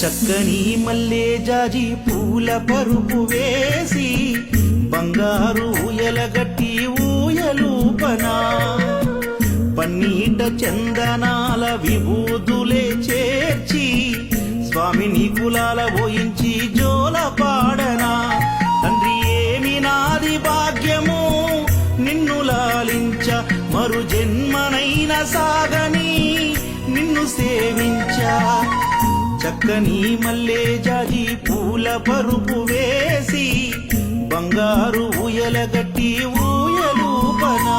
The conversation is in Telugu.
చక్కని మల్లె జాజి పూల పరుపు వేసి బంగారు ఊయలగట్టి ఊయలూపనా పన్నీట చందనాల విభూదులే చేర్చి స్వామిని కులాల పోయించి జోల పాడనా తండ్రి ఏమి నాది భాగ్యము నిన్ను లాలించ మరు జన్మనైన సాగని నిన్ను సేవించా చక్కని మల్లె జాజి పూల పరుపు వేసి బంగారు ఊయలగట్టి ఊయలూపనా